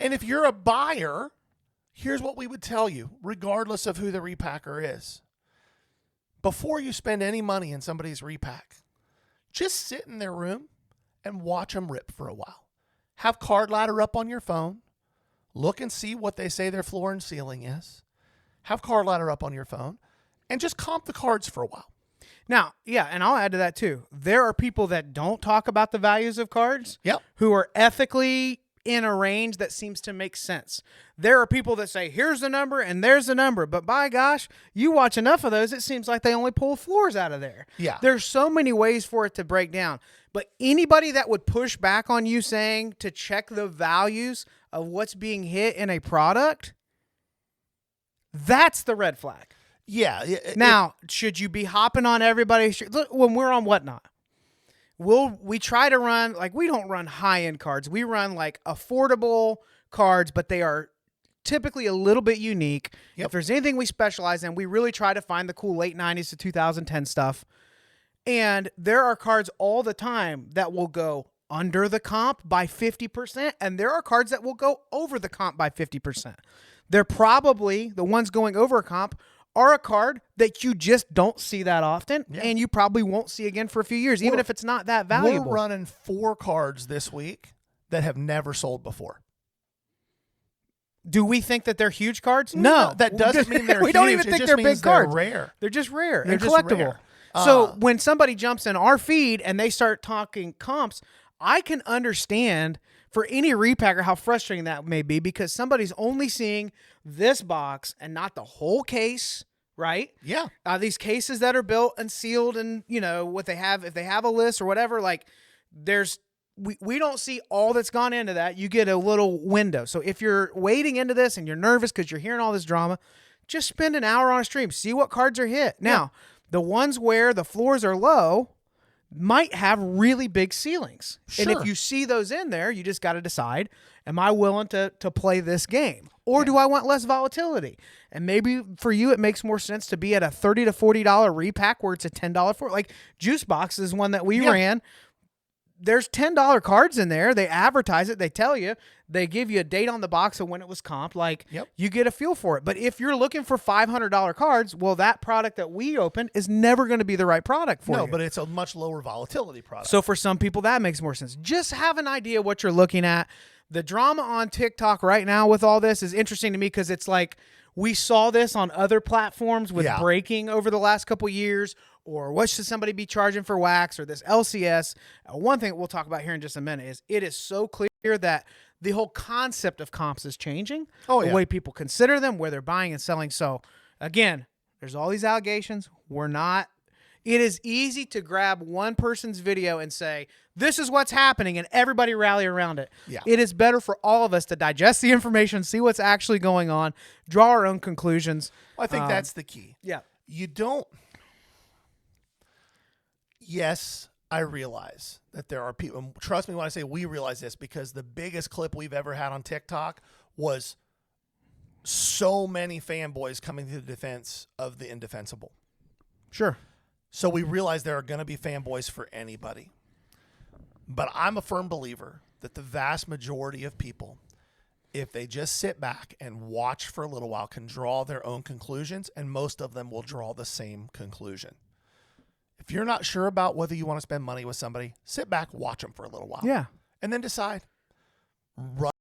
And if you're a buyer, here's what we would tell you, regardless of who the repacker is. Before you spend any money in somebody's repack, just sit in their room and watch them rip for a while. Have card ladder up on your phone. Look and see what they say their floor and ceiling is. Have card ladder up on your phone and just comp the cards for a while. Now, yeah, and I'll add to that too. There are people that don't talk about the values of cards who are ethically in a range that seems to make sense. There are people that say, here's the number and there's the number. But by gosh, you watch enough of those, it seems like they only pull floors out of there. Yeah. There's so many ways for it to break down. But anybody that would push back on you saying to check the values of what's being hit in a product, that's the red flag. Yeah. Now, should you be hopping on everybody? Look, when we're on Whatnot, we try to run, like, we don't run high-end cards. We run, like, affordable cards, but they are typically a little bit unique. If there's anything we specialize in, we really try to find the cool late 90s to 2010 stuff. And there are cards all the time that will go under the comp by 50%, and there are cards that will go over the comp by 50%. They're probably, the ones going over a comp are a card that you just don't see that often, and you probably won't see again for a few years, even if it's not that valuable. We're running 4 cards this week that have never sold before. Do we think that they're huge cards? No, that doesn't mean they're huge. We don't even think they're big cards. They're rare. They're just rare They're and just collectible. rare. So when somebody jumps in our feed and they start talking comps, I can understand for any repacker how frustrating that may be, because somebody's only seeing this box and not the whole case, right? Yeah. These cases that are built and sealed, and you know what they have, if they have a list or whatever, like we don't see all that's gone into that. You get a little window. So if you're wading into this and you're nervous because you're hearing all this drama, just spend an hour on a stream, see what cards are hit. Now, the ones where the floors are low might have really big ceilings. Sure. And if you see those in there, you just got to decide, am I willing to play this game? Or do I want less volatility? And maybe for you, it makes more sense to be at a $30 to $40 repack where it's a $10 for, like Juice Box is one that we ran. There's $10 cards in there. They advertise it. They tell you. They give you a date on the box of when it was comped. Like, you get a feel for it. But if you're looking for $500 cards, well, that product that we opened is never going to be the right product for you. No, but it's a much lower volatility product. So for some people, that makes more sense. Just have an idea what you're looking at. The drama on TikTok right now with all this is interesting to me because it's like we saw this on other platforms with breaking over the last couple years, or what should somebody be charging for wax, or this LCS. One thing we'll talk about here in just a minute is it is so clear that the whole concept of comps is changing. The way people consider them, where they're buying and selling. So again, there's all these allegations. It is easy to grab one person's video and say, this is what's happening, and everybody rally around it. It is better for all of us to digest the information, see what's actually going on, draw our own conclusions. I think that's the key. Yeah. You don't. Yes, I realize that there are people. Trust me when I say we realize this, because the biggest clip we've ever had on TikTok was so many fanboys coming to the defense of the indefensible. Sure. So we realize there are going to be fanboys for anybody. But I'm a firm believer that the vast majority of people, if they just sit back and watch for a little while, can draw their own conclusions, and most of them will draw the same conclusion. If you're not sure about whether you want to spend money with somebody, sit back, watch them for a little while. Yeah. And then decide. Run